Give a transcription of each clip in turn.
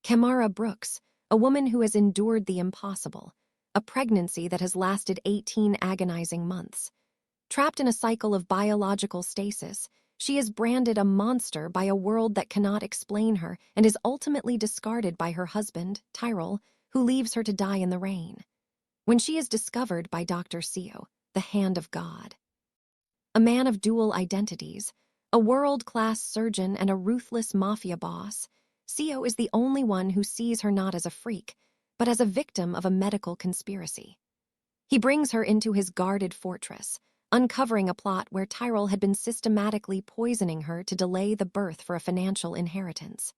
Kamara Brooks, a woman who has endured the impossible, a pregnancy that has lasted 18 agonizing months. Trapped in a cycle of biological stasis, she is branded a monster by a world that cannot explain her and is ultimately discarded by her husband, Tyrell, who leaves her to die in the rain. When she is discovered by Dr. Seio, the Hand of God, a man of dual identities, a world-class surgeon and a ruthless mafia boss, Seio is the only one who sees her not as a freak, but as a victim of a medical conspiracy. He brings her into his guarded fortress, uncovering a plot where Tyrell had been systematically poisoning her to delay the birth for a financial inheritance.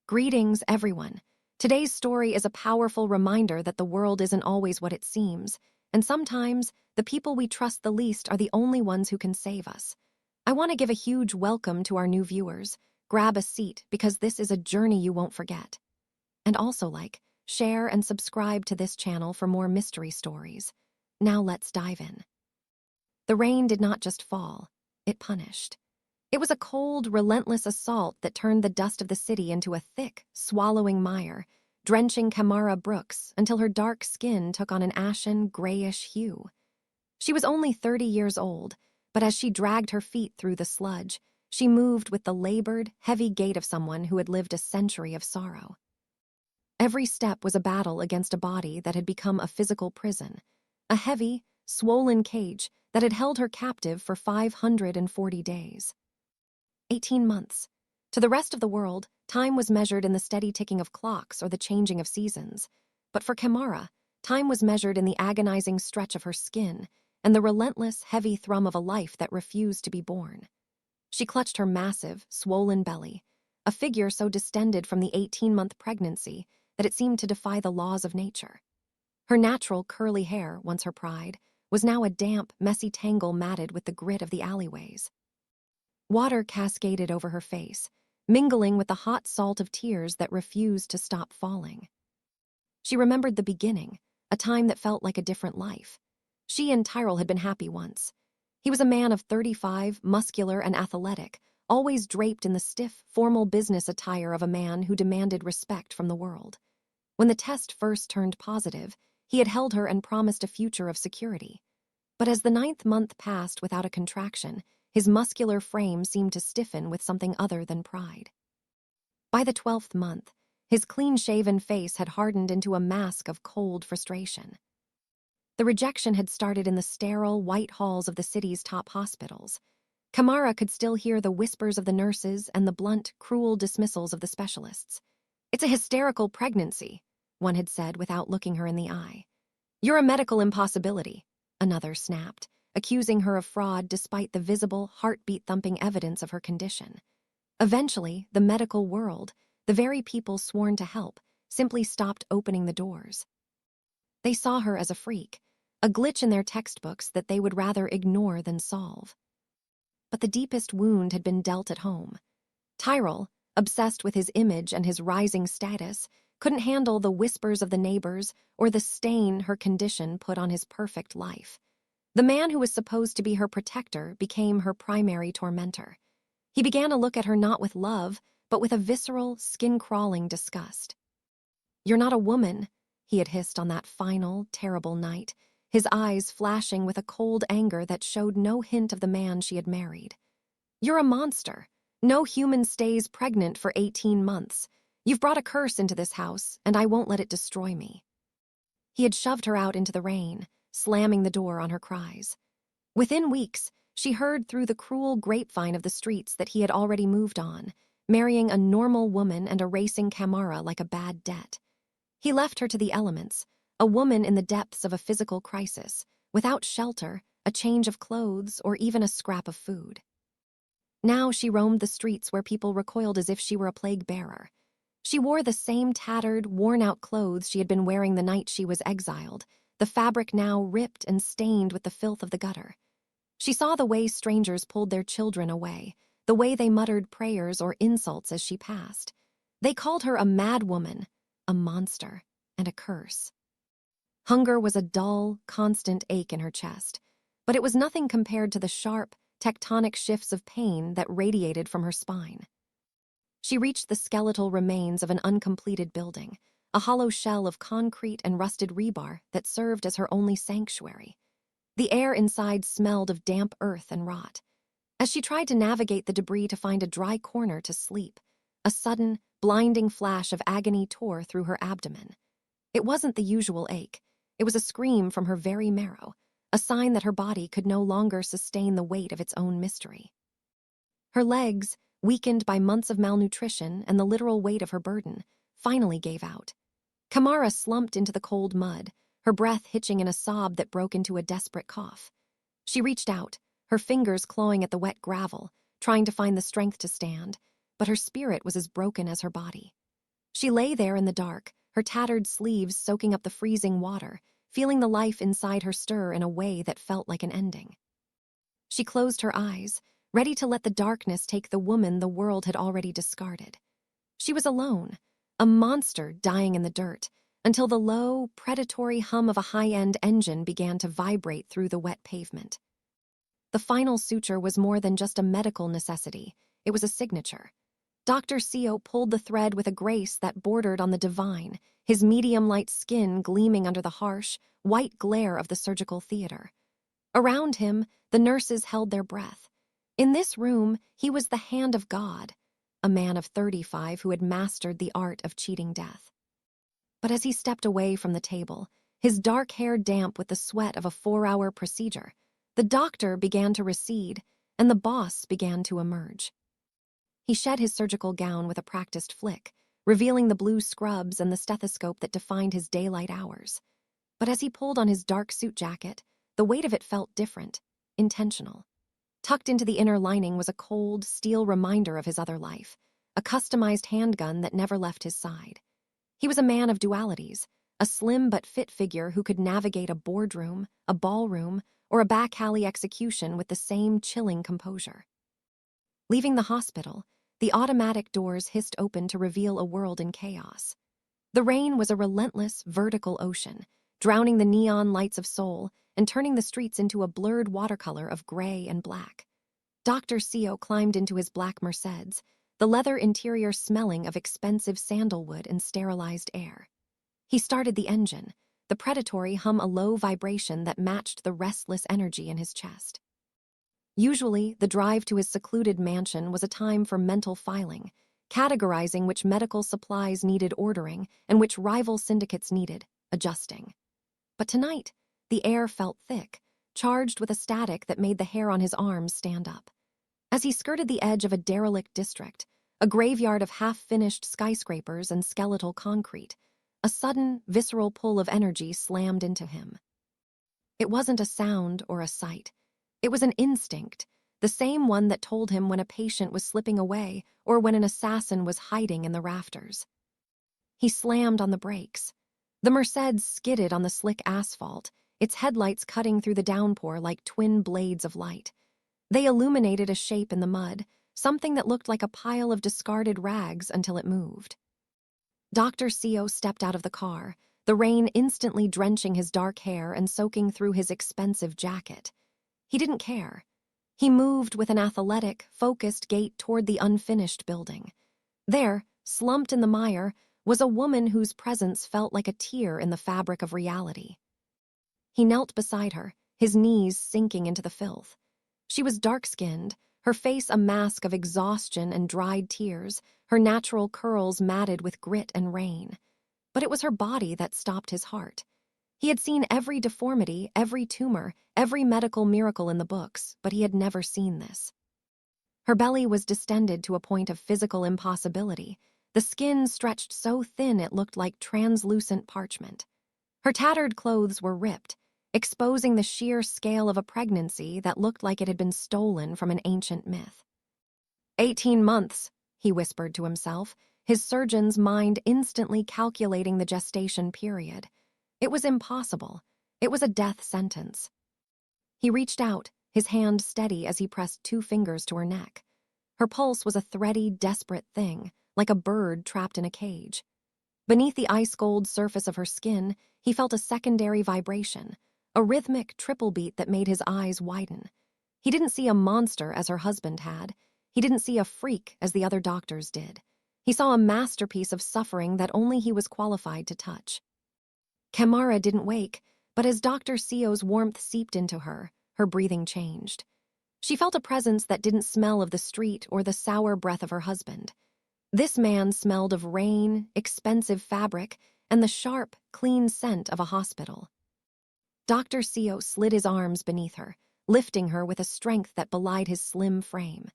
Greetings, everyone. Today's story is a powerful reminder that the world isn't always what it seems, and sometimes the people we trust the least are the only ones who can save us. I want to give a huge welcome to our new viewers. Grab a seat because this is a journey you won't forget. And also share, and subscribe to this channel for more mystery stories. Now let's dive in. The rain did not just fall, it punished. It was a cold, relentless assault that turned the dust of the city into a thick, swallowing mire, drenching Kamara Brooks until her dark skin took on an ashen, grayish hue. She was only 30 years old, but as she dragged her feet through the sludge, she moved with the labored, heavy gait of someone who had lived a century of sorrow. Every step was a battle against a body that had become a physical prison, a heavy, swollen cage that had held her captive for 540 days. 18 months. To the rest of the world, time was measured in the steady ticking of clocks or the changing of seasons. But for Kamara, time was measured in the agonizing stretch of her skin and the relentless, heavy thrum of a life that refused to be born. She clutched her massive, swollen belly, a figure so distended from the 18-month pregnancy that it seemed to defy the laws of nature. Her natural curly hair, once her pride, was now a damp, messy tangle matted with the grit of the alleyways. Water cascaded over her face, mingling with the hot salt of tears that refused to stop falling. She remembered the beginning, a time that felt like a different life. She and Tyrell had been happy once. He was a man of 35, muscular and athletic, always draped in the stiff, formal business attire of a man who demanded respect from the world. When the test first turned positive, he had held her and promised a future of security. But as the 9th month passed without a contraction, his muscular frame seemed to stiffen with something other than pride. By the 12th month, his clean-shaven face had hardened into a mask of cold frustration. The rejection had started in the sterile, white halls of the city's top hospitals. Kamara could still hear the whispers of the nurses and the blunt, cruel dismissals of the specialists. "It's a hysterical pregnancy," one had said without looking her in the eye. "You're a medical impossibility," another snapped, accusing her of fraud despite the visible, heartbeat-thumping evidence of her condition. Eventually, the medical world, the very people sworn to help, simply stopped opening the doors. They saw her as a freak, a glitch in their textbooks that they would rather ignore than solve. But the deepest wound had been dealt at home. Tyrell, obsessed with his image and his rising status, couldn't handle the whispers of the neighbors or the stain her condition put on his perfect life. The man who was supposed to be her protector became her primary tormentor. He began to look at her not with love, but with a visceral, skin-crawling disgust. "You're not a woman," he had hissed on that final, terrible night, his eyes flashing with a cold anger that showed no hint of the man she had married. "You're a monster. No human stays pregnant for 18 months. You've brought a curse into this house, and I won't let it destroy me." He had shoved her out into the rain, slamming the door on her cries. Within weeks, she heard through the cruel grapevine of the streets that he had already moved on, marrying a normal woman and erasing Kamara like a bad debt. He left her to the elements, a woman in the depths of a physical crisis, without shelter, a change of clothes, or even a scrap of food. Now she roamed the streets where people recoiled as if she were a plague bearer. She wore the same tattered, worn-out clothes she had been wearing the night she was exiled, the fabric now ripped and stained with the filth of the gutter. She saw the way strangers pulled their children away, the way they muttered prayers or insults as she passed. They called her a mad woman, a monster, and a curse. Hunger was a dull, constant ache in her chest, but it was nothing compared to the sharp, tectonic shifts of pain that radiated from her spine. She reached the skeletal remains of an uncompleted building, a hollow shell of concrete and rusted rebar that served as her only sanctuary. The air inside smelled of damp earth and rot. As she tried to navigate the debris to find a dry corner to sleep, a sudden, blinding flash of agony tore through her abdomen. It wasn't the usual ache. It was a scream from her very marrow, a sign that her body could no longer sustain the weight of its own mystery. Her legs, weakened by months of malnutrition and the literal weight of her burden, finally gave out. Kamara slumped into the cold mud, her breath hitching in a sob that broke into a desperate cough. She reached out, her fingers clawing at the wet gravel, trying to find the strength to stand, but her spirit was as broken as her body. She lay there in the dark, her tattered sleeves soaking up the freezing water, feeling the life inside her stir in a way that felt like an ending. She closed her eyes, ready to let the darkness take the woman the world had already discarded. She was alone, a monster dying in the dirt, until the low, predatory hum of a high-end engine began to vibrate through the wet pavement. The final suture was more than just a medical necessity, it was a signature. Dr. Seio pulled the thread with a grace that bordered on the divine, his medium-light skin gleaming under the harsh, white glare of the surgical theater. Around him, the nurses held their breath. In this room, he was the hand of God, a man of 35 who had mastered the art of cheating death. But as he stepped away from the table, his dark hair damp with the sweat of a 4-hour procedure, the doctor began to recede, and the boss began to emerge. He shed his surgical gown with a practiced flick, revealing the blue scrubs and the stethoscope that defined his daylight hours. But as he pulled on his dark suit jacket, the weight of it felt different, intentional. Tucked into the inner lining was a cold, steel reminder of his other life, a customized handgun that never left his side. He was a man of dualities, a slim but fit figure who could navigate a boardroom, a ballroom, or a back alley execution with the same chilling composure. Leaving the hospital, the automatic doors hissed open to reveal a world in chaos. The rain was a relentless, vertical ocean, drowning the neon lights of Seoul and turning the streets into a blurred watercolor of gray and black. Dr. Seio climbed into his black Mercedes, the leather interior smelling of expensive sandalwood and sterilized air. He started the engine, the predatory hum a low vibration that matched the restless energy in his chest. Usually, the drive to his secluded mansion was a time for mental filing, categorizing which medical supplies needed ordering and which rival syndicates needed adjusting. But tonight, the air felt thick, charged with a static that made the hair on his arms stand up. As he skirted the edge of a derelict district, a graveyard of half-finished skyscrapers and skeletal concrete, a sudden, visceral pull of energy slammed into him. It wasn't a sound or a sight. It was an instinct, the same one that told him when a patient was slipping away or when an assassin was hiding in the rafters. He slammed on the brakes. The Mercedes skidded on the slick asphalt, its headlights cutting through the downpour like twin blades of light. They illuminated a shape in the mud, something that looked like a pile of discarded rags until it moved. Dr. Seio stepped out of the car, the rain instantly drenching his dark hair and soaking through his expensive jacket. He didn't care. He moved with an athletic, focused gait toward the unfinished building. There, slumped in the mire, was a woman whose presence felt like a tear in the fabric of reality. He knelt beside her, his knees sinking into the filth. She was dark-skinned, her face a mask of exhaustion and dried tears, her natural curls matted with grit and rain. But it was her body that stopped his heart. He had seen every deformity, every tumor, every medical miracle in the books, but he had never seen this. Her belly was distended to a point of physical impossibility, the skin stretched so thin it looked like translucent parchment. Her tattered clothes were ripped, exposing the sheer scale of a pregnancy that looked like it had been stolen from an ancient myth. 18 months, he whispered to himself, his surgeon's mind instantly calculating the gestation period. It was impossible. It was a death sentence. He reached out, his hand steady as he pressed 2 fingers to her neck. Her pulse was a thready, desperate thing, like a bird trapped in a cage. Beneath the ice-gold surface of her skin, he felt a secondary vibration, a rhythmic triple beat that made his eyes widen. He didn't see a monster as her husband had. He didn't see a freak as the other doctors did. He saw a masterpiece of suffering that only he was qualified to touch. Kamara didn't wake, but as Dr. Seio's warmth seeped into her, her breathing changed. She felt a presence that didn't smell of the street or the sour breath of her husband. This man smelled of rain, expensive fabric, and the sharp, clean scent of a hospital. Dr. Seio slid his arms beneath her, lifting her with a strength that belied his slim frame.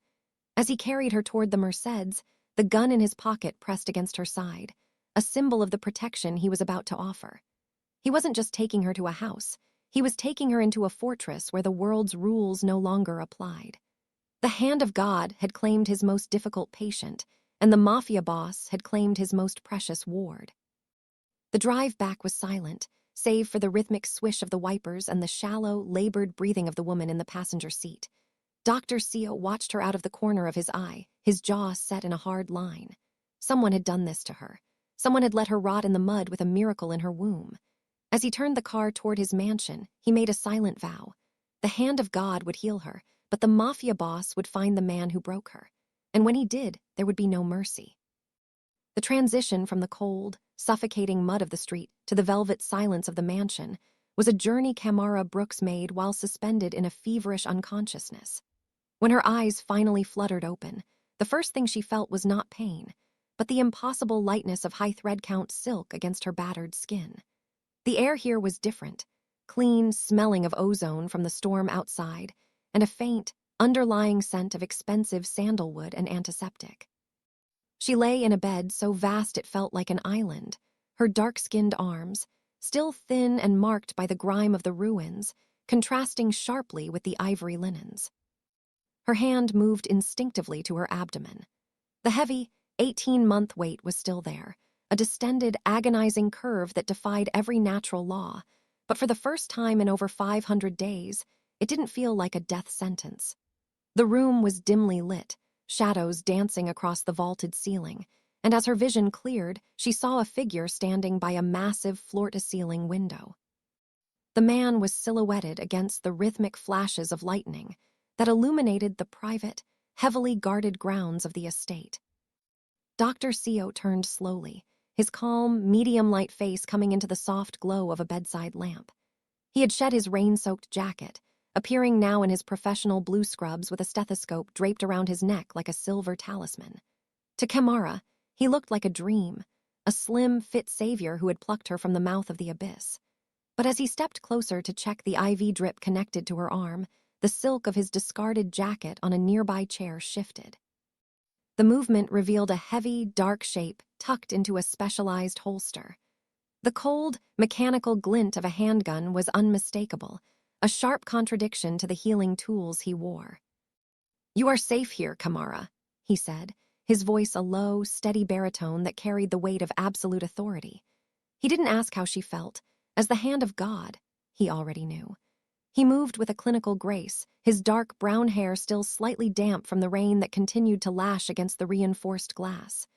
As he carried her toward the Merceds, the gun in his pocket pressed against her side, a symbol of the protection he was about to offer. He wasn't just taking her to a house, he was taking her into a fortress where the world's rules no longer applied. The hand of God had claimed his most difficult patient, and the mafia boss had claimed his most precious ward. The drive back was silent, save for the rhythmic swish of the wipers and the shallow, labored breathing of the woman in the passenger seat. Dr. Seio watched her out of the corner of his eye, his jaw set in a hard line. Someone had done this to her. Someone had let her rot in the mud with a miracle in her womb. As he turned the car toward his mansion, he made a silent vow. The hand of God would heal her, but the mafia boss would find the man who broke her. And when he did, there would be no mercy. The transition from the cold, suffocating mud of the street to the velvet silence of the mansion was a journey Kamara Brooks made while suspended in a feverish unconsciousness. When her eyes finally fluttered open, the first thing she felt was not pain, but the impossible lightness of high thread count silk against her battered skin. The air here was different, clean, smelling of ozone from the storm outside, and a faint, underlying scent of expensive sandalwood and antiseptic. She lay in a bed so vast it felt like an island, her dark-skinned arms, still thin and marked by the grime of the ruins, contrasting sharply with the ivory linens. Her hand moved instinctively to her abdomen. The heavy, 18-month weight was still there, a distended, agonizing curve that defied every natural law, but for the first time in over 500 days, it didn't feel like a death sentence. The room was dimly lit, shadows dancing across the vaulted ceiling, and as her vision cleared, she saw a figure standing by a massive floor-to-ceiling window. The man was silhouetted against the rhythmic flashes of lightning that illuminated the private, heavily guarded grounds of the estate. Dr. Seio turned slowly, his calm, medium-light face coming into the soft glow of a bedside lamp. He had shed his rain-soaked jacket, appearing now in his professional blue scrubs with a stethoscope draped around his neck like a silver talisman. To Kamara, he looked like a dream, a slim, fit savior who had plucked her from the mouth of the abyss. But as he stepped closer to check the IV drip connected to her arm, the silk of his discarded jacket on a nearby chair shifted. The movement revealed a heavy, dark shape tucked into a specialized holster. The cold, mechanical glint of a handgun was unmistakable, a sharp contradiction to the healing tools he wore. "You are safe here, Kamara," he said, his voice a low, steady baritone that carried the weight of absolute authority. He didn't ask how she felt. As the hand of God, he already knew. He moved with a clinical grace, his dark brown hair still slightly damp from the rain that continued to lash against the reinforced glass.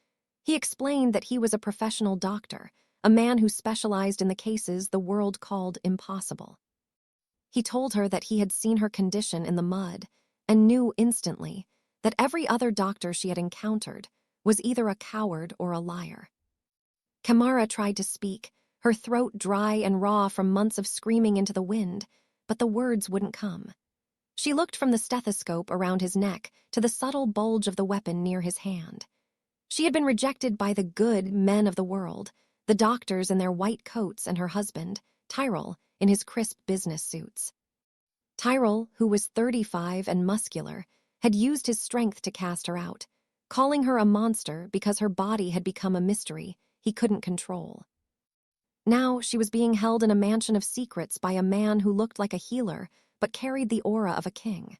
He explained that he was a professional doctor, a man who specialized in the cases the world called impossible. He told her that he had seen her condition in the mud and knew instantly that every other doctor she had encountered was either a coward or a liar. Kamara tried to speak, her throat dry and raw from months of screaming into the wind, but the words wouldn't come. She looked from the stethoscope around his neck to the subtle bulge of the weapon near his hand. She had been rejected by the good men of the world, the doctors in their white coats and her husband, Tyrell, in his crisp business suits. Tyrell, who was 35 and muscular, had used his strength to cast her out, calling her a monster because her body had become a mystery he couldn't control. Now she was being held in a mansion of secrets by a man who looked like a healer but carried the aura of a king.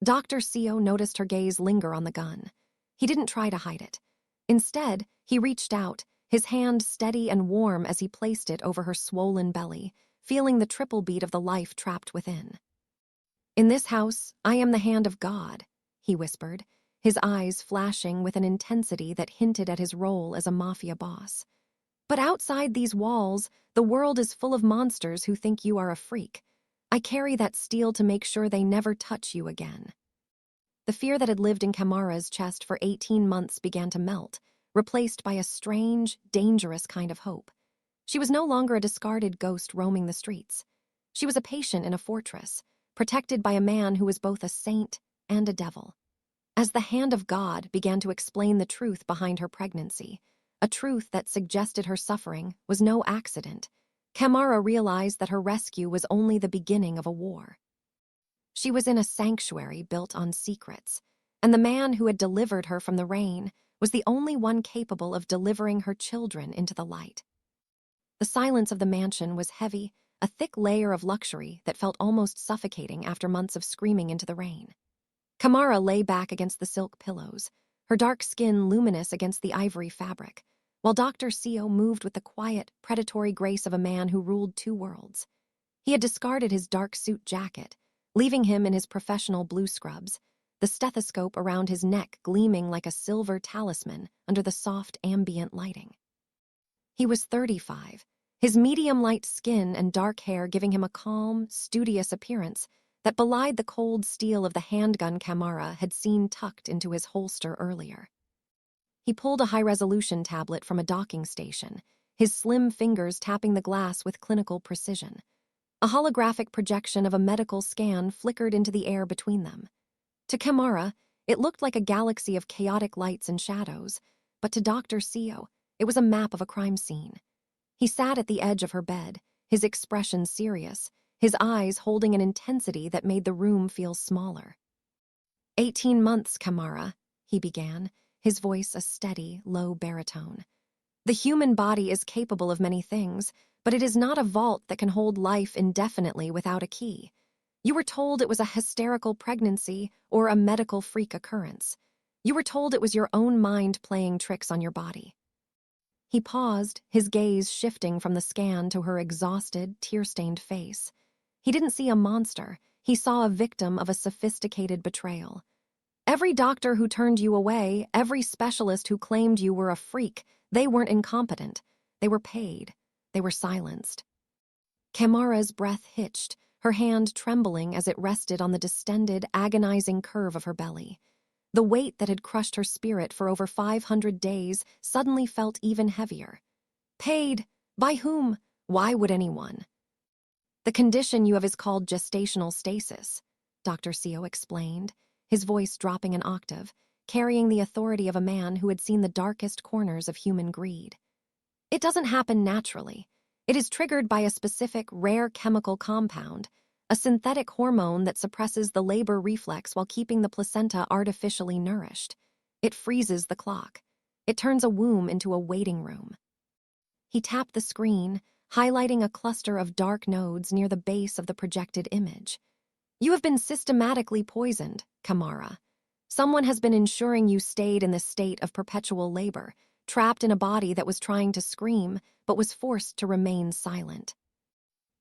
Dr. Seio noticed her gaze linger on the gun. He didn't try to hide it. Instead, he reached out, his hand steady and warm as he placed it over her swollen belly, feeling the triple beat of the life trapped within. "In this house, I am the hand of God," he whispered, his eyes flashing with an intensity that hinted at his role as a mafia boss. "But outside these walls, the world is full of monsters who think you are a freak. I carry that steel to make sure they never touch you again." The fear that had lived in Kamara's chest for 18 months began to melt, replaced by a strange, dangerous kind of hope. She was no longer a discarded ghost roaming the streets. She was a patient in a fortress, protected by a man who was both a saint and a devil. As the hand of God began to explain the truth behind her pregnancy, a truth that suggested her suffering was no accident, Kamara realized that her rescue was only the beginning of a war. She was in a sanctuary built on secrets, and the man who had delivered her from the rain was the only one capable of delivering her children into the light. The silence of the mansion was heavy, a thick layer of luxury that felt almost suffocating after months of screaming into the rain. Kamara lay back against the silk pillows, her dark skin luminous against the ivory fabric, while Dr. Seio moved with the quiet, predatory grace of a man who ruled two worlds. He had discarded his dark suit jacket, leaving him in his professional blue scrubs, the stethoscope around his neck gleaming like a silver talisman under the soft ambient lighting. He was 35, his medium-light skin and dark hair giving him a calm, studious appearance that belied the cold steel of the handgun Kamara had seen tucked into his holster earlier. He pulled a high-resolution tablet from a docking station, his slim fingers tapping the glass with clinical precision. A holographic projection of a medical scan flickered into the air between them. To Kamara, it looked like a galaxy of chaotic lights and shadows, but to Dr. Seio, it was a map of a crime scene. He sat at the edge of her bed, his expression serious, his eyes holding an intensity that made the room feel smaller. 18 months, Kamara, he began, his voice a steady, low baritone. The human body is capable of many things, but it is not a vault that can hold life indefinitely without a key. You were told it was a hysterical pregnancy or a medical freak occurrence. You were told it was your own mind playing tricks on your body. He paused, his gaze shifting from the scan to her exhausted, tear-stained face. He didn't see a monster, he saw a victim of a sophisticated betrayal. Every doctor who turned you away, every specialist who claimed you were a freak, they weren't incompetent. They were paid. They were silenced. Kamara's breath hitched, her hand trembling as it rested on the distended, agonizing curve of her belly. The weight that had crushed her spirit for over 500 days suddenly felt even heavier. Paid? By whom? Why would anyone? The condition you have is called gestational stasis, Dr. Seio explained, his voice dropping an octave, carrying the authority of a man who had seen the darkest corners of human greed. It doesn't happen naturally. It is triggered by a specific, rare chemical compound, a synthetic hormone that suppresses the labor reflex while keeping the placenta artificially nourished. It freezes the clock. It turns a womb into a waiting room. He tapped the screen, highlighting a cluster of dark nodes near the base of the projected image. You have been systematically poisoned, Kamara. Someone has been ensuring you stayed in this state of perpetual labor, trapped in a body that was trying to scream, but was forced to remain silent.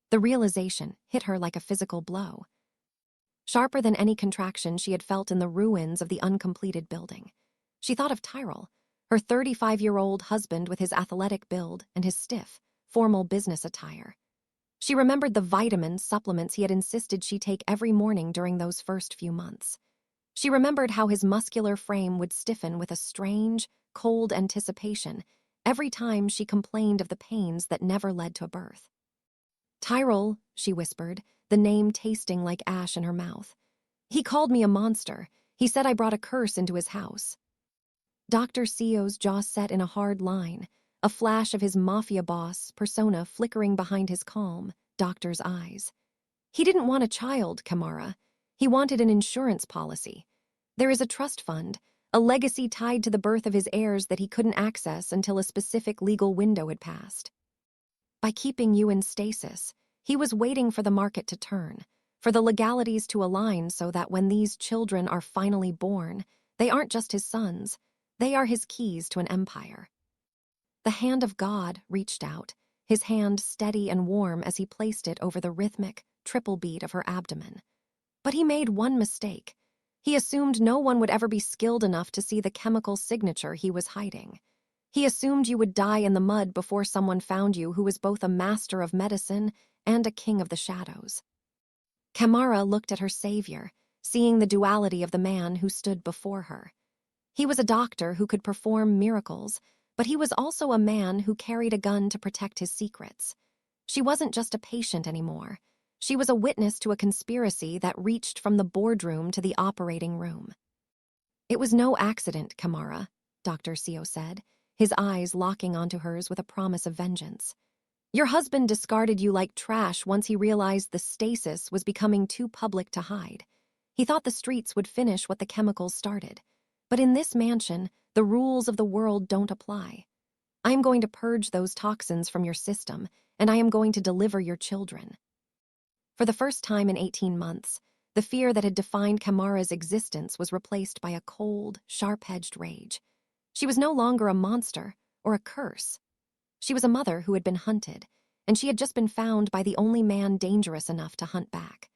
The realization hit her like a physical blow. Sharper than any contraction she had felt in the ruins of the uncompleted building. She thought of Tyrell, her 35-year-old husband with his athletic build and his stiff, formal business attire. She remembered the vitamin supplements he had insisted she take every morning during those first few months. She remembered how his muscular frame would stiffen with a strange, cold anticipation every time she complained of the pains that never led to a birth. Tyrell, she whispered, the name tasting like ash in her mouth. He called me a monster. He said I brought a curse into his house. Dr. Seio's jaw set in a hard line, a flash of his Mafia Boss persona flickering behind his calm, doctor's eyes. He didn't want a child, Kamara. He wanted an insurance policy. There is a trust fund, a legacy tied to the birth of his heirs that he couldn't access until a specific legal window had passed. By keeping you in stasis, he was waiting for the market to turn, for the legalities to align so that when these children are finally born, they aren't just his sons, they are his keys to an empire. The hand of God reached out, his hand steady and warm as he placed it over the rhythmic, triple beat of her abdomen. But he made one mistake. He assumed no one would ever be skilled enough to see the chemical signature he was hiding. He assumed you would die in the mud before someone found you who was both a master of medicine and a king of the shadows. Kamara looked at her savior, seeing the duality of the man who stood before her. He was a doctor who could perform miracles, but he was also a man who carried a gun to protect his secrets. She wasn't just a patient anymore. She was a witness to a conspiracy that reached from the boardroom to the operating room. "It was no accident, Kamara," Dr. Seio said, his eyes locking onto hers with a promise of vengeance. "Your husband discarded you like trash once he realized the stasis was becoming too public to hide. He thought the streets would finish what the chemicals started. But in this mansion, the rules of the world don't apply. I am going to purge those toxins from your system, and I am going to deliver your children." For the first time in 18 months, the fear that had defined Kamara's existence was replaced by a cold, sharp-edged rage. She was no longer a monster or a curse. She was a mother who had been hunted, and she had just been found by the only man dangerous enough to hunt back.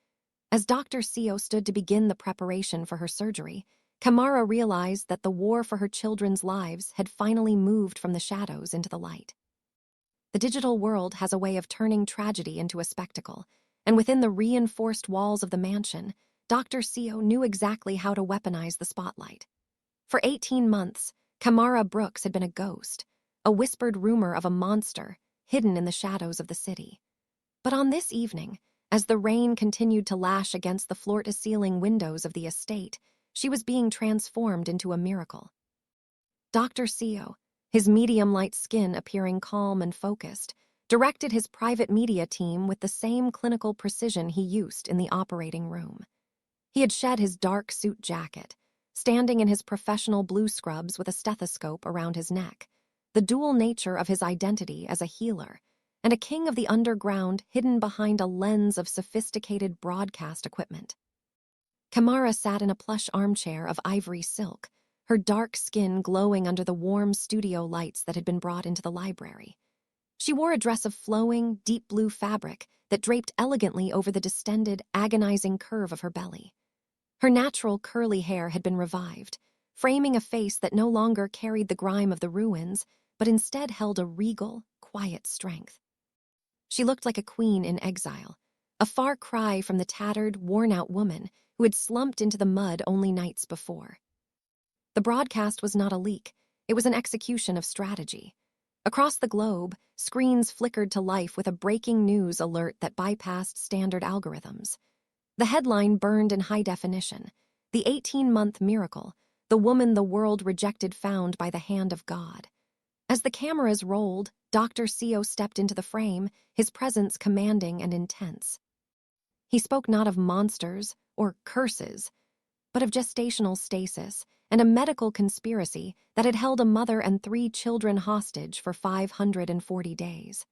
As Dr. Seio stood to begin the preparation for her surgery, Kamara realized that the war for her children's lives had finally moved from the shadows into the light. The digital world has a way of turning tragedy into a spectacle, and within the reinforced walls of the mansion, Dr. Seio knew exactly how to weaponize the spotlight. For 18 months, Kamara Brooks had been a ghost, a whispered rumor of a monster hidden in the shadows of the city. But on this evening, as the rain continued to lash against the floor-to-ceiling windows of the estate, she was being transformed into a miracle. Dr. Seio, his medium-light skin appearing calm and focused, directed his private media team with the same clinical precision he used in the operating room. He had shed his dark suit jacket, standing in his professional blue scrubs with a stethoscope around his neck, the dual nature of his identity as a healer, and a king of the underground hidden behind a lens of sophisticated broadcast equipment. Kamara sat in a plush armchair of ivory silk, her dark skin glowing under the warm studio lights that had been brought into the library. She wore a dress of flowing, deep blue fabric that draped elegantly over the distended, agonizing curve of her belly. Her natural curly hair had been revived, framing a face that no longer carried the grime of the ruins, but instead held a regal, quiet strength. She looked like a queen in exile, a far cry from the tattered, worn-out woman who had slumped into the mud only nights before. The broadcast was not a leak, it was an execution of strategy. Across the globe, screens flickered to life with a breaking news alert that bypassed standard algorithms. The headline burned in high definition: "The 18-month miracle, the woman the world rejected found by the hand of God." As the cameras rolled, Dr. Seio stepped into the frame, his presence commanding and intense. He spoke not of monsters or curses, but of gestational stasis and a medical conspiracy that had held a mother and 3 children hostage for 540 days.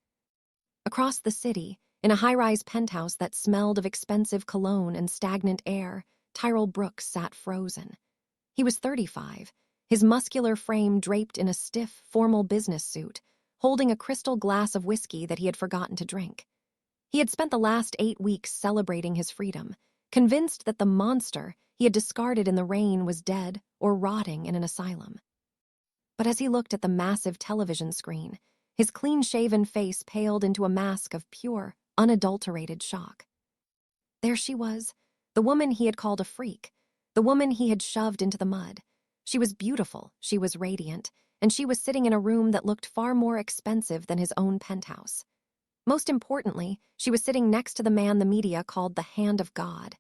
Across the city, in a high-rise penthouse that smelled of expensive cologne and stagnant air, Tyrell Brooks sat frozen. He was 35, his muscular frame draped in a stiff, formal business suit, holding a crystal glass of whiskey that he had forgotten to drink. He had spent the last 8 weeks celebrating his freedom, convinced that the monster he had discarded in the rain was dead or rotting in an asylum. But as he looked at the massive television screen, his clean-shaven face paled into a mask of pure, unadulterated shock. There she was, the woman he had called a freak, the woman he had shoved into the mud. She was beautiful, she was radiant, and she was sitting in a room that looked far more expensive than his own penthouse. Most importantly, she was sitting next to the man the media called the Hand of God,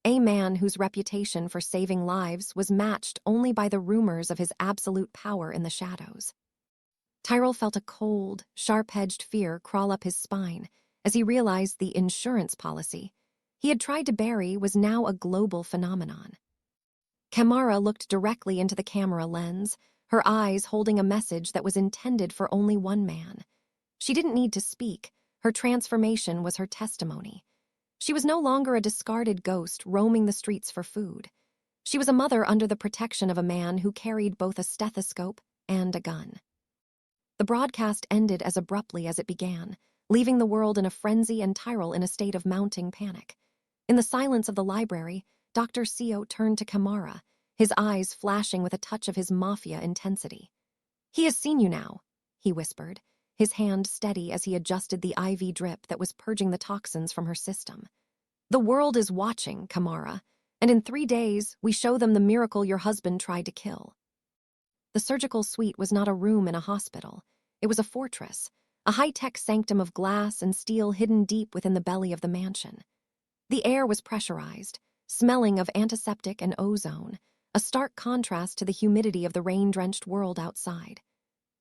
a man whose reputation for saving lives was matched only by the rumors of his absolute power in the shadows. Tyrell felt a cold, sharp-edged fear crawl up his spine as he realized the insurance policy he had tried to bury was now a global phenomenon. Kamara looked directly into the camera lens, her eyes holding a message that was intended for only one man. She didn't need to speak. Her transformation was her testimony. She was no longer a discarded ghost roaming the streets for food. She was a mother under the protection of a man who carried both a stethoscope and a gun. The broadcast ended as abruptly as it began, leaving the world in a frenzy and Tyrell in a state of mounting panic. In the silence of the library, Dr. Seio turned to Kamara, his eyes flashing with a touch of his mafia intensity. "He has seen you now," he whispered, his hand steady as he adjusted the IV drip that was purging the toxins from her system. "The world is watching, Kamara, and in 3 days we show them the miracle your husband tried to kill." The surgical suite was not a room in a hospital. It was a fortress, a high-tech sanctum of glass and steel hidden deep within the belly of the mansion. The air was pressurized, smelling of antiseptic and ozone, a stark contrast to the humidity of the rain-drenched world outside.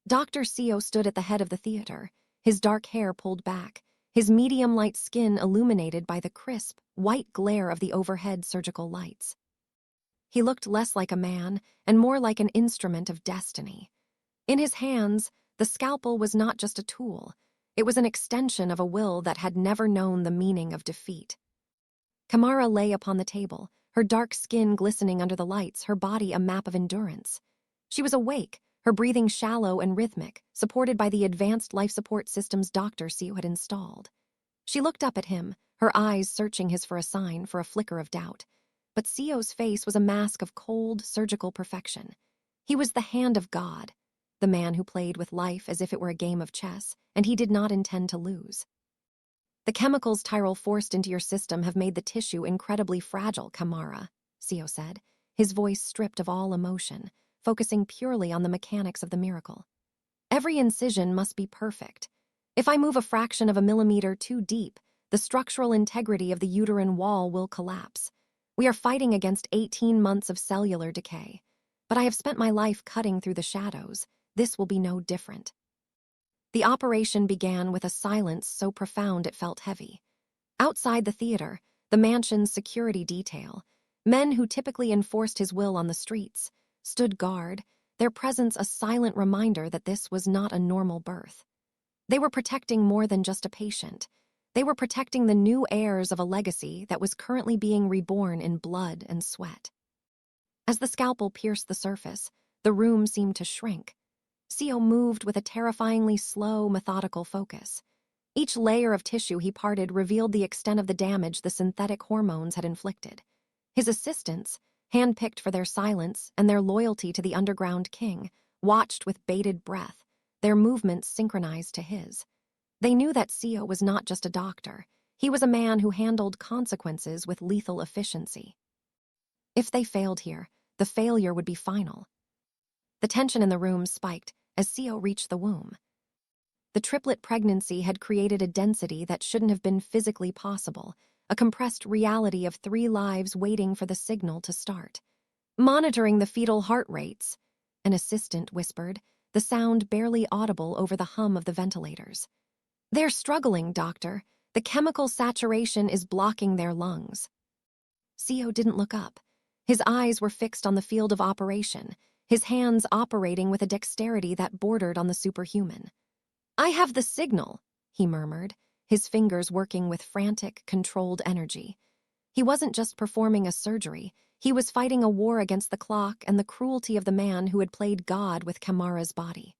Dr. Seio stood at the head of the theater, his dark hair pulled back, his medium-light skin illuminated by the crisp, white glare of the overhead surgical lights. He looked less like a man and more like an instrument of destiny. In his hands, the scalpel was not just a tool. It was an extension of a will that had never known the meaning of defeat. Kamara lay upon the table, her dark skin glistening under the lights, her body a map of endurance. She was awake, her breathing shallow and rhythmic, supported by the advanced life support systems Dr. Seio had installed. She looked up at him, her eyes searching his for a sign, for a flicker of doubt. But Seio's face was a mask of cold, surgical perfection. He was the hand of God, the man who played with life as if it were a game of chess, and he did not intend to lose. The chemicals Tyrell forced into your system have made the tissue incredibly fragile, Kamara, Seio said, his voice stripped of all emotion, focusing purely on the mechanics of the miracle. Every incision must be perfect. If I move a fraction of a millimeter too deep, the structural integrity of the uterine wall will collapse. We are fighting against 18 months of cellular decay. But I have spent my life cutting through the shadows. This will be no different. The operation began with a silence so profound it felt heavy. Outside the theater, the mansion's security detail, men who typically enforced his will on the streets, stood guard, their presence a silent reminder that this was not a normal birth. They were protecting more than just a patient. They were protecting the new heirs of a legacy that was currently being reborn in blood and sweat. As the scalpel pierced the surface, the room seemed to shrink. Seio moved with a terrifyingly slow, methodical focus. Each layer of tissue he parted revealed the extent of the damage the synthetic hormones had inflicted. His assistants, handpicked for their silence and their loyalty to the underground king, watched with bated breath, their movements synchronized to his. They knew that Seio was not just a doctor. He was a man who handled consequences with lethal efficiency. If they failed here, the failure would be final. The tension in the room spiked as Seio reached the womb. The triplet pregnancy had created a density that shouldn't have been physically possible, a compressed reality of 3 lives waiting for the signal to start. Monitoring the fetal heart rates, an assistant whispered, the sound barely audible over the hum of the ventilators. They're struggling, doctor. The chemical saturation is blocking their lungs. Seio didn't look up. His eyes were fixed on the field of operation, his hands operating with a dexterity that bordered on the superhuman. I have the signal, he murmured, his fingers working with frantic, controlled energy. He wasn't just performing a surgery, he was fighting a war against the clock and the cruelty of the man who had played God with Kamara's body.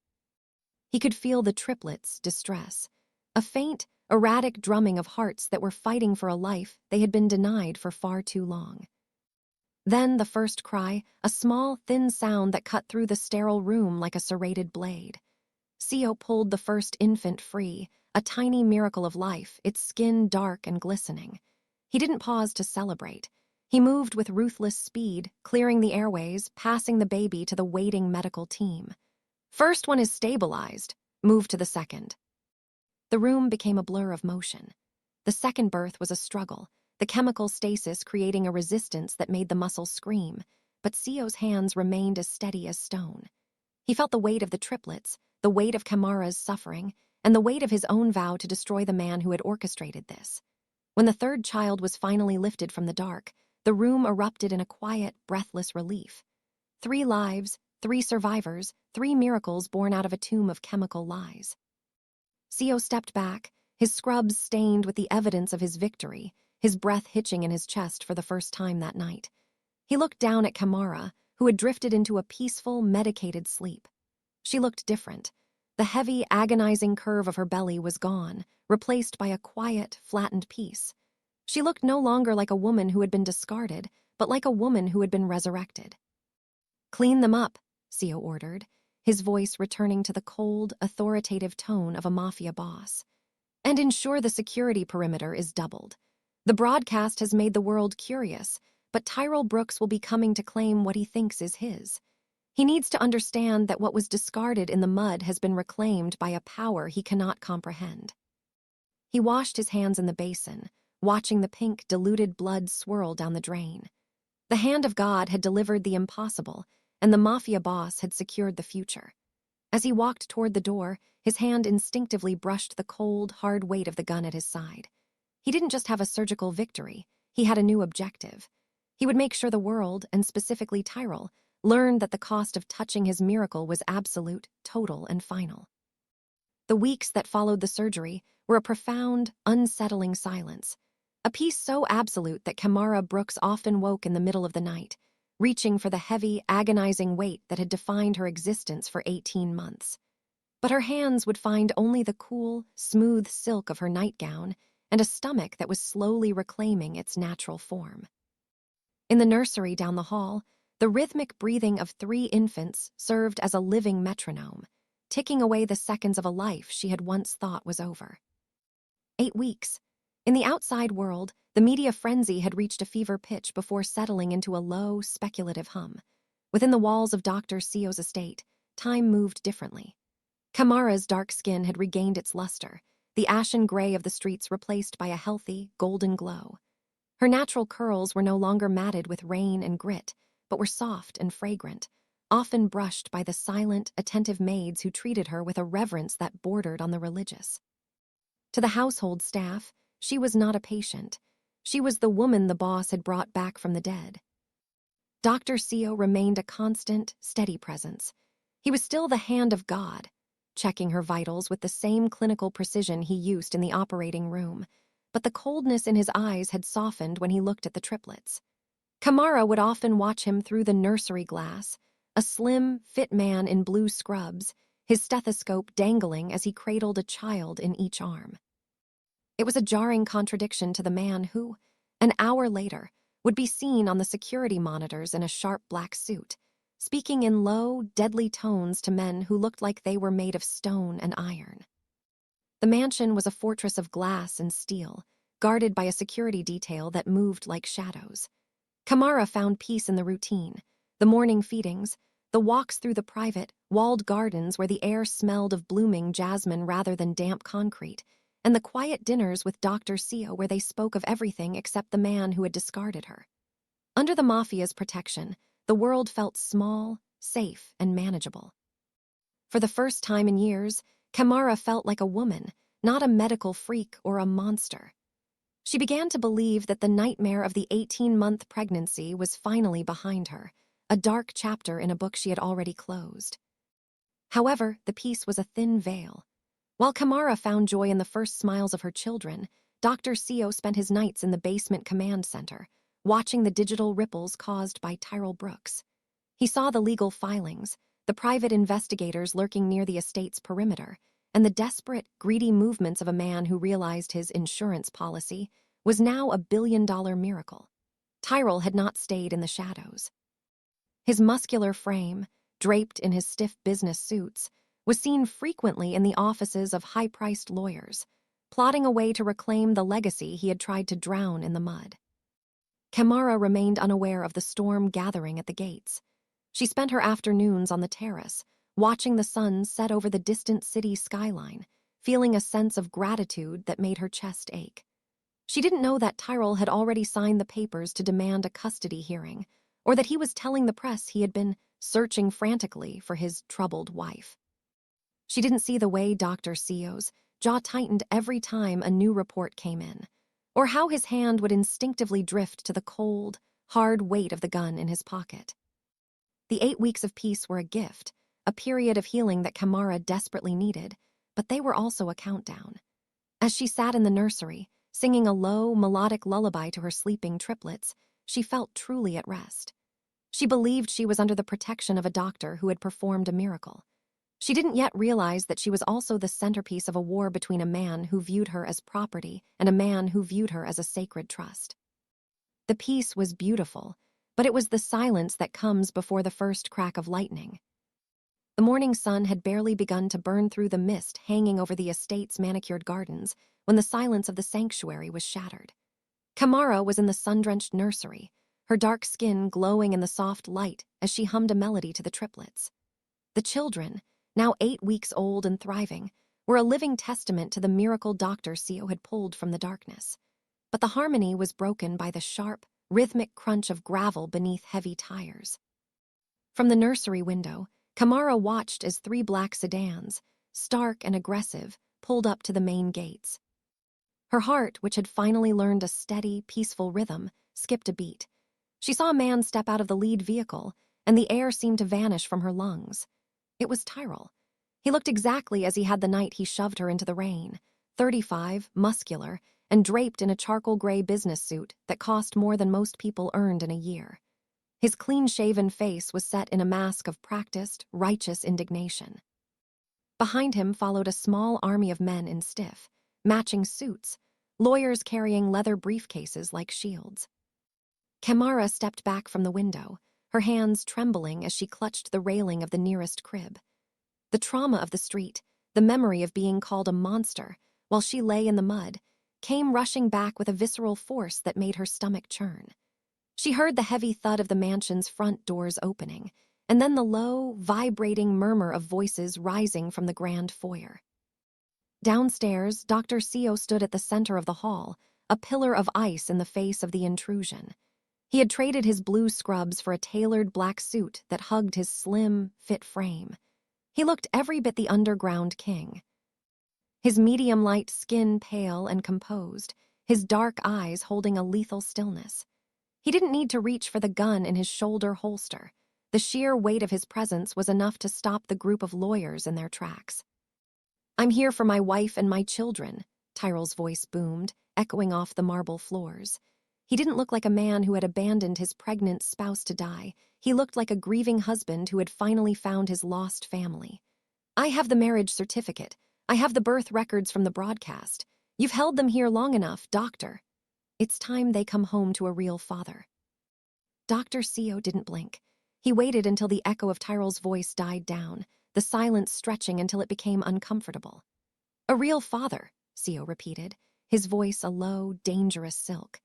He could feel the triplets' distress, a faint, erratic drumming of hearts that were fighting for a life they had been denied for far too long. Then the first cry, a small, thin sound that cut through the sterile room like a serrated blade. Seio pulled the first infant free, a tiny miracle of life, its skin dark and glistening. He didn't pause to celebrate. He moved with ruthless speed, clearing the airways, passing the baby to the waiting medical team. First one is stabilized. Move to the second. The room became a blur of motion. The second birth was a struggle, the chemical stasis creating a resistance that made the muscles scream, but Seio's hands remained as steady as stone. He felt the weight of the triplets, the weight of Kamara's suffering, and the weight of his own vow to destroy the man who had orchestrated this. When the third child was finally lifted from the dark, the room erupted in a quiet, breathless relief. 3 lives, 3 survivors, 3 miracles born out of a tomb of chemical lies. Seio stepped back, his scrubs stained with the evidence of his victory, his breath hitching in his chest for the first time that night. He looked down at Kamara, who had drifted into a peaceful, medicated sleep. She looked different. The heavy, agonizing curve of her belly was gone, replaced by a quiet, flattened peace. She looked no longer like a woman who had been discarded, but like a woman who had been resurrected. Clean them up, Seio ordered, his voice returning to the cold, authoritative tone of a mafia boss. And ensure the security perimeter is doubled. The broadcast has made the world curious, but Tyrell Brooks will be coming to claim what he thinks is his. He needs to understand that what was discarded in the mud has been reclaimed by a power he cannot comprehend. He washed his hands in the basin, watching the pink, diluted blood swirl down the drain. The hand of God had delivered the impossible, and the Mafia Boss had secured the future. As he walked toward the door, his hand instinctively brushed the cold, hard weight of the gun at his side. He didn't just have a surgical victory, he had a new objective. He would make sure the world, and specifically Tyrell, learned that the cost of touching his miracle was absolute, total, and final. The weeks that followed the surgery were a profound, unsettling silence, a peace so absolute that Kamara Brooks often woke in the middle of the night, reaching for the heavy, agonizing weight that had defined her existence for 18 months. But her hands would find only the cool, smooth silk of her nightgown and a stomach that was slowly reclaiming its natural form. In the nursery down the hall, the rhythmic breathing of 3 infants served as a living metronome, ticking away the seconds of a life she had once thought was over. 8 weeks. In the outside world, the media frenzy had reached a fever pitch before settling into a low, speculative hum. Within the walls of Dr. Seio's estate, time moved differently. Kamara's dark skin had regained its luster, the ashen gray of the streets replaced by a healthy, golden glow. Her natural curls were no longer matted with rain and grit, but were soft and fragrant, often brushed by the silent, attentive maids who treated her with a reverence that bordered on the religious. To the household staff, she was not a patient. She was the woman the boss had brought back from the dead. Dr. Seio remained a constant, steady presence. He was still the hand of God, checking her vitals with the same clinical precision he used in the operating room, but the coldness in his eyes had softened when he looked at the triplets. Kamara would often watch him through the nursery glass, a slim, fit man in blue scrubs, his stethoscope dangling as he cradled a child in each arm. It was a jarring contradiction to the man who, an hour later, would be seen on the security monitors in a sharp black suit, speaking in low, deadly tones to men who looked like they were made of stone and iron. The mansion was a fortress of glass and steel, guarded by a security detail that moved like shadows. Kamara found peace in the routine, the morning feedings, the walks through the private, walled gardens where the air smelled of blooming jasmine rather than damp concrete, and the quiet dinners with Dr. Seio where they spoke of everything except the man who had discarded her. Under the Mafia's protection, the world felt small, safe, and manageable. For the first time in years, Kamara felt like a woman, not a medical freak or a monster. She began to believe that the nightmare of the 18-month pregnancy was finally behind her, a dark chapter in a book she had already closed. However, the peace was a thin veil. While Kamara found joy in the first smiles of her children, Dr. Seio spent his nights in the basement command center, watching the digital ripples caused by Tyrell Brooks. He saw the legal filings, the private investigators lurking near the estate's perimeter, and the desperate, greedy movements of a man who realized his insurance policy was now a billion-dollar miracle. Tyrell had not stayed in the shadows. His muscular frame, draped in his stiff business suits, was seen frequently in the offices of high-priced lawyers, plotting a way to reclaim the legacy he had tried to drown in the mud. Kamara remained unaware of the storm gathering at the gates. She spent her afternoons on the terrace, watching the sun set over the distant city skyline, feeling a sense of gratitude that made her chest ache. She didn't know that Tyrell had already signed the papers to demand a custody hearing, or that he was telling the press he had been searching frantically for his troubled wife. She didn't see the way Dr. Seio's jaw tightened every time a new report came in, or how his hand would instinctively drift to the cold, hard weight of the gun in his pocket. The 8 weeks of peace were a gift, a period of healing that Kamara desperately needed, but they were also a countdown. As she sat in the nursery, singing a low, melodic lullaby to her sleeping triplets, she felt truly at rest. She believed she was under the protection of a doctor who had performed a miracle. She didn't yet realize that she was also the centerpiece of a war between a man who viewed her as property and a man who viewed her as a sacred trust. The peace was beautiful, but it was the silence that comes before the first crack of lightning. The morning sun had barely begun to burn through the mist hanging over the estate's manicured gardens when the silence of the sanctuary was shattered. Kamara was in the sun-drenched nursery, her dark skin glowing in the soft light as she hummed a melody to the triplets. The children, now 8 weeks old and thriving, were a living testament to the miracle Dr. Seio had pulled from the darkness. But the harmony was broken by the sharp, rhythmic crunch of gravel beneath heavy tires. From the nursery window, Kamara watched as 3 black sedans, stark and aggressive, pulled up to the main gates. Her heart, which had finally learned a steady, peaceful rhythm, skipped a beat. She saw a man step out of the lead vehicle, and the air seemed to vanish from her lungs. It was Tyrell. He looked exactly as he had the night he shoved her into the rain, 35, muscular, and draped in a charcoal gray business suit that cost more than most people earned in a year. His clean-shaven face was set in a mask of practiced, righteous indignation. Behind him followed a small army of men in stiff, matching suits, lawyers carrying leather briefcases like shields. Kamara stepped back from the window, her hands trembling as she clutched the railing of the nearest crib. The trauma of the street, the memory of being called a monster while she lay in the mud, came rushing back with a visceral force that made her stomach churn. She heard the heavy thud of the mansion's front doors opening, and then the low, vibrating murmur of voices rising from the grand foyer. Downstairs, Dr. Seio stood at the center of the hall, a pillar of ice in the face of the intrusion. He had traded his blue scrubs for a tailored black suit that hugged his slim, fit frame. He looked every bit the underground king. His medium-light skin pale and composed, his dark eyes holding a lethal stillness. He didn't need to reach for the gun in his shoulder holster. The sheer weight of his presence was enough to stop the group of lawyers in their tracks. "I'm here for my wife and my children," Tyrell's voice boomed, echoing off the marble floors. He didn't look like a man who had abandoned his pregnant spouse to die. He looked like a grieving husband who had finally found his lost family. "I have the marriage certificate. I have the birth records from the broadcast. You've held them here long enough, doctor. It's time they come home to a real father." Dr. Seio didn't blink. He waited until the echo of Tyrell's voice died down, the silence stretching until it became uncomfortable. "A real father," Seio repeated, his voice a low, dangerous silk.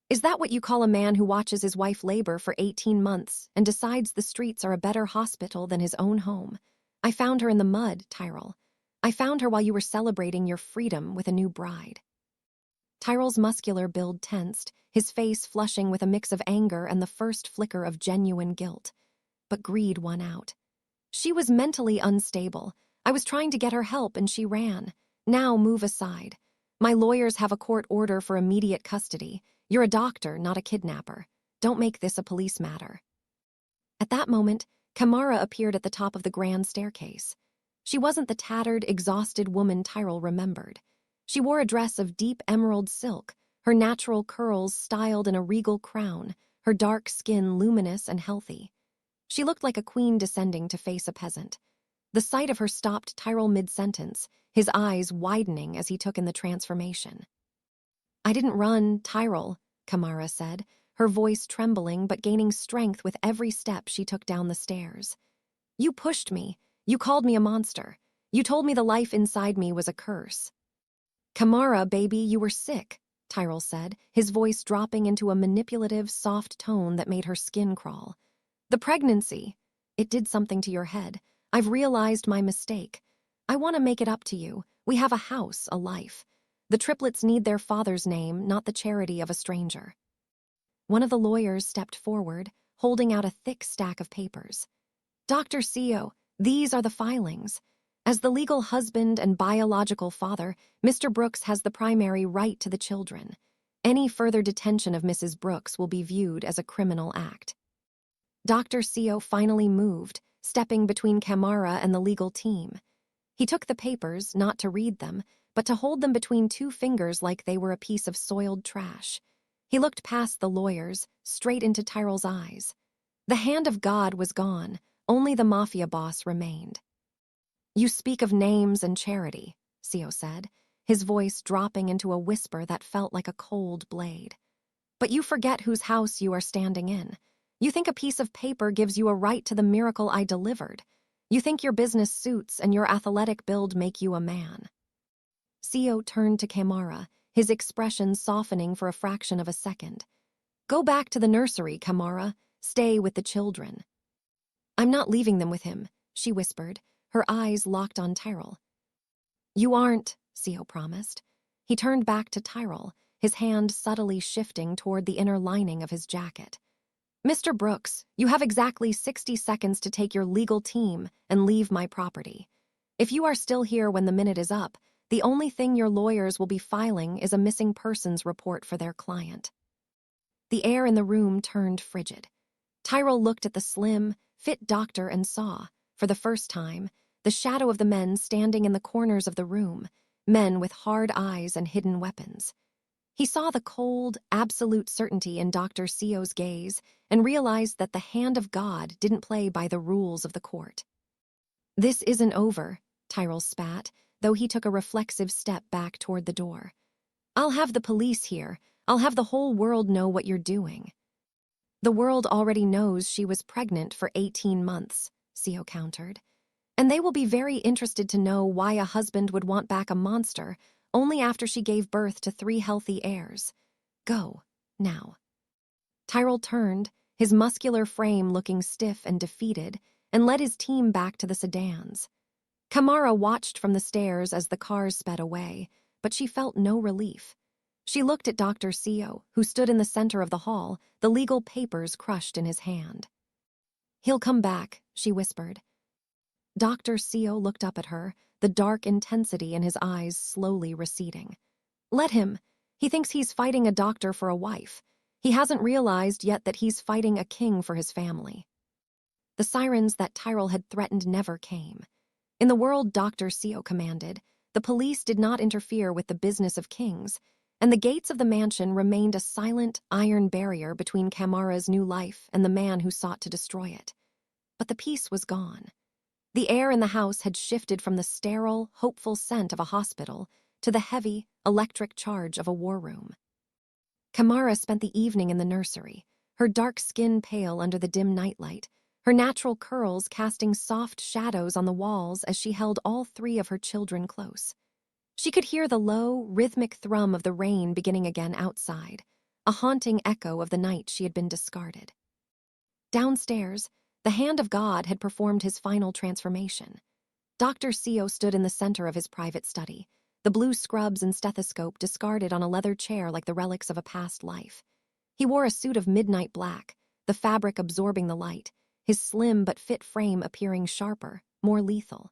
"Is that what you call a man who watches his wife labor for 18 months and decides the streets are a better hospital than his own home? I found her in the mud, Tyrell. I found her while you were celebrating your freedom with a new bride." Tyrell's muscular build tensed, his face flushing with a mix of anger and the first flicker of genuine guilt. But greed won out. "She was mentally unstable. I was trying to get her help and she ran. Now move aside. My lawyers have a court order for immediate custody. You're a doctor, not a kidnapper. Don't make this a police matter." At that moment, Kamara appeared at the top of the grand staircase. She wasn't the tattered, exhausted woman Tyrell remembered. She wore a dress of deep emerald silk, her natural curls styled in a regal crown, her dark skin luminous and healthy. She looked like a queen descending to face a peasant. The sight of her stopped Tyrell mid-sentence, his eyes widening as he took in the transformation. "I didn't run, Tyrell," Kamara said, her voice trembling but gaining strength with every step she took down the stairs. "You pushed me. You called me a monster. You told me the life inside me was a curse." "Kamara, baby, you were sick," Tyrell said, his voice dropping into a manipulative, soft tone that made her skin crawl. "The pregnancy. It did something to your head. I've realized my mistake. I want to make it up to you. We have a house, a life. The triplets need their father's name, not the charity of a stranger." One of the lawyers stepped forward, holding out a thick stack of papers. "Dr. Seio, these are the filings. As the legal husband and biological father, Mr. Brooks has the primary right to the children. Any further detention of Mrs. Brooks will be viewed as a criminal act." Dr. Seio finally moved, stepping between Kamara and the legal team. He took the papers, not to read them, but to hold them between 2 fingers like they were a piece of soiled trash. He looked past the lawyers, straight into Tyrell's eyes. The hand of God was gone, only the Mafia Boss remained. "You speak of names and charity," Seio said, his voice dropping into a whisper that felt like a cold blade. "But you forget whose house you are standing in. You think a piece of paper gives you a right to the miracle I delivered. You think your business suits and your athletic build make you a man." Seio turned to Kamara, his expression softening for a fraction of a second. Go back to the nursery, Kamara. Stay with the children. I'm not leaving them with him, she whispered, her eyes locked on Tyrell. You aren't, Seio promised. He turned back to Tyrell, his hand subtly shifting toward the inner lining of his jacket. Mr. Brooks, you have exactly 60 seconds to take your legal team and leave my property. If you are still here when the minute is up, the only thing your lawyers will be filing is a missing persons report for their client. The air in the room turned frigid. Tyrell looked at the slim, fit doctor and saw, for the first time, the shadow of the men standing in the corners of the room, men with hard eyes and hidden weapons. He saw the cold, absolute certainty in Dr. Seio's gaze and realized that the hand of God didn't play by the rules of the court. This isn't over, Tyrell spat, though he took a reflexive step back toward the door. I'll have the police here. I'll have the whole world know what you're doing. The world already knows she was pregnant for 18 months, Seio countered. And they will be very interested to know why a husband would want back a monster only after she gave birth to 3 healthy heirs. Go, now. Tyrell turned, his muscular frame looking stiff and defeated, and led his team back to the sedans. Kamara watched from the stairs as the cars sped away, but she felt no relief. She looked at Dr. Seio, who stood in the center of the hall, the legal papers crushed in his hand. He'll come back, she whispered. Dr. Seio looked up at her, the dark intensity in his eyes slowly receding. Let him. He thinks he's fighting a doctor for a wife. He hasn't realized yet that he's fighting a king for his family. The sirens that Tyrell had threatened never came. In the world Dr. Seio commanded, the police did not interfere with the business of kings, and the gates of the mansion remained a silent, iron barrier between Kamara's new life and the man who sought to destroy it. But the peace was gone. The air in the house had shifted from the sterile, hopeful scent of a hospital to the heavy, electric charge of a war room. Kamara spent the evening in the nursery, her dark skin pale under the dim nightlight, her natural curls casting soft shadows on the walls as she held all 3 of her children close. She could hear the low, rhythmic thrum of the rain beginning again outside, a haunting echo of the night she had been discarded. Downstairs, the hand of God had performed his final transformation. Dr. Seio stood in the center of his private study, the blue scrubs and stethoscope discarded on a leather chair like the relics of a past life. He wore a suit of midnight black, the fabric absorbing the light, his slim but fit frame appearing sharper, more lethal.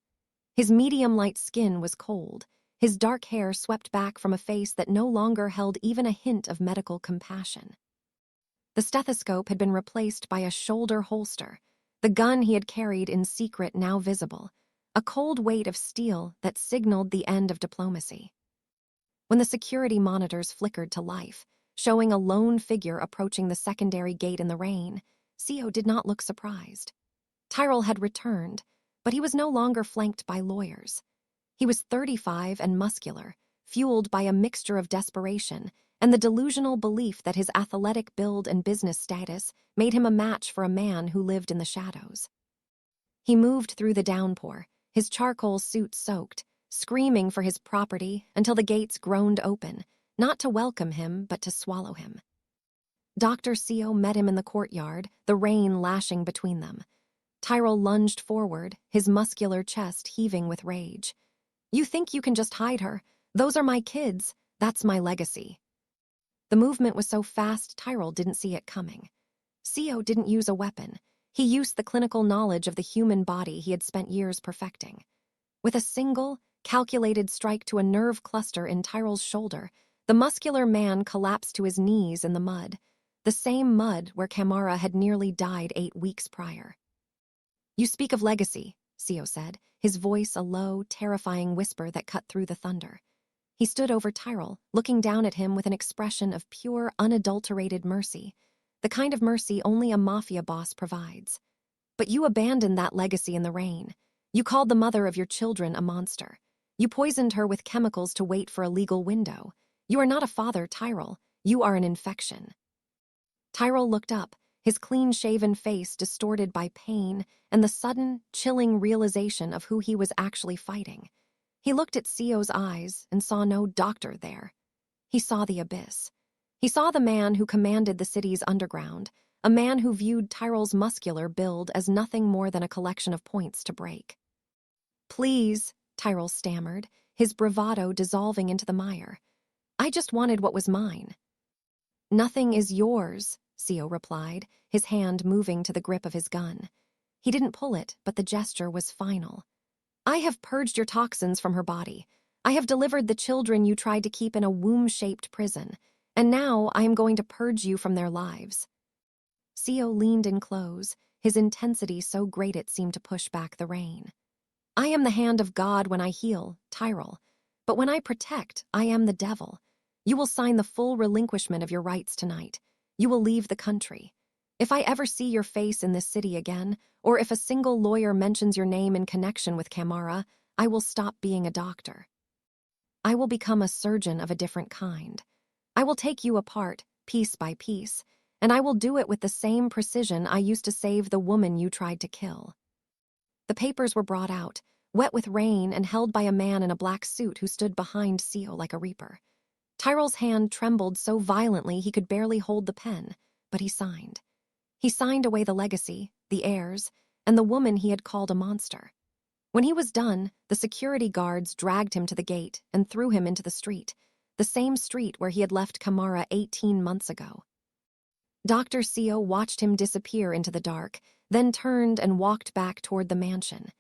His medium-light skin was cold, his dark hair swept back from a face that no longer held even a hint of medical compassion. The stethoscope had been replaced by a shoulder holster, the gun he had carried in secret now visible, a cold weight of steel that signaled the end of diplomacy. When the security monitors flickered to life, showing a lone figure approaching the secondary gate in the rain, Seio did not look surprised. Tyrell had returned, but he was no longer flanked by lawyers. He was 35 and muscular, fueled by a mixture of desperation and the delusional belief that his athletic build and business status made him a match for a man who lived in the shadows. He moved through the downpour, his charcoal suit soaked, screaming for his property until the gates groaned open, not to welcome him but to swallow him. Dr. Seio met him in the courtyard, the rain lashing between them. Tyrell lunged forward, his muscular chest heaving with rage. You think you can just hide her? Those are my kids. That's my legacy. The movement was so fast Tyrell didn't see it coming. Seio didn't use a weapon. He used the clinical knowledge of the human body he had spent years perfecting. With a single, calculated strike to a nerve cluster in Tyrell's shoulder, the muscular man collapsed to his knees in the mud, the same mud where Kamara had nearly died 8 weeks prior. You speak of legacy, Seio said, his voice a low, terrifying whisper that cut through the thunder. He stood over Tyrell, looking down at him with an expression of pure, unadulterated mercy, the kind of mercy only a mafia boss provides. But you abandoned that legacy in the rain. You called the mother of your children a monster. You poisoned her with chemicals to wait for a legal window. You are not a father, Tyrell. You are an infection. Tyrell looked up, his clean-shaven face distorted by pain and the sudden, chilling realization of who he was actually fighting. He looked at Seio's eyes and saw no doctor there. He saw the abyss. He saw the man who commanded the city's underground, a man who viewed Tyrell's muscular build as nothing more than a collection of points to break. "Please," Tyrell stammered, his bravado dissolving into the mire. "I just wanted what was mine." "Nothing is yours," Seio replied, his hand moving to the grip of his gun. He didn't pull it, but the gesture was final. "I have purged your toxins from her body. I have delivered the children you tried to keep in a womb-shaped prison, and now I am going to purge you from their lives." Seio leaned in close, his intensity so great it seemed to push back the rain. "I am the hand of God when I heal, Tyrell, but when I protect, I am the devil. You will sign the full relinquishment of your rights tonight. You will leave the country. If I ever see your face in this city again, or if a single lawyer mentions your name in connection with Kamara, I will stop being a doctor. I will become a surgeon of a different kind. I will take you apart, piece by piece, and I will do it with the same precision I used to save the woman you tried to kill." The papers were brought out, wet with rain and held by a man in a black suit who stood behind Seio like a reaper. Tyrell's hand trembled so violently he could barely hold the pen, but he signed. He signed away the legacy, the heirs, and the woman he had called a monster. When he was done, the security guards dragged him to the gate and threw him into the street, the same street where he had left Kamara 18 months ago. Dr. Seio watched him disappear into the dark, then turned and walked back toward the mansion.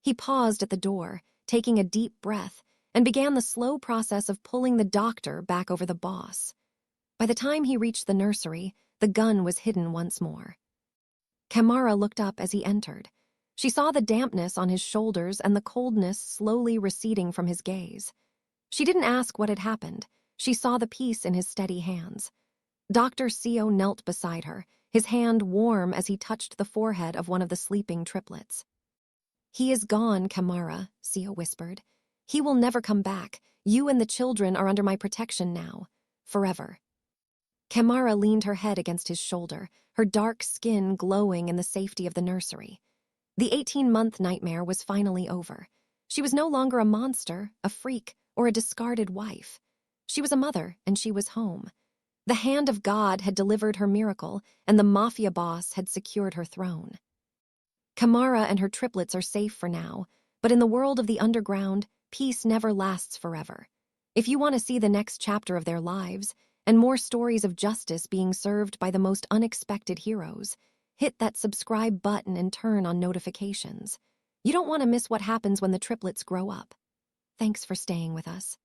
He paused at the door, taking a deep breath, and began the slow process of pulling the doctor back over the boss. By the time he reached the nursery, the gun was hidden once more. Kamara looked up as he entered. She saw the dampness on his shoulders and the coldness slowly receding from his gaze. She didn't ask what had happened. She saw the peace in his steady hands. Dr. Seio knelt beside her, his hand warm as he touched the forehead of one of the sleeping triplets. "He is gone, Kamara," Seio whispered. "He will never come back. You and the children are under my protection now. Forever." Kamara leaned her head against his shoulder, her dark skin glowing in the safety of the nursery. The 18-month nightmare was finally over. She was no longer a monster, a freak, or a discarded wife. She was a mother, and she was home. The hand of God had delivered her miracle, and the Mafia Boss had secured her throne. Kamara and her triplets are safe for now, but in the world of the underground, peace never lasts forever. If you want to see the next chapter of their lives, and more stories of justice being served by the most unexpected heroes, hit that subscribe button and turn on notifications. You don't want to miss what happens when the triplets grow up. Thanks for staying with us.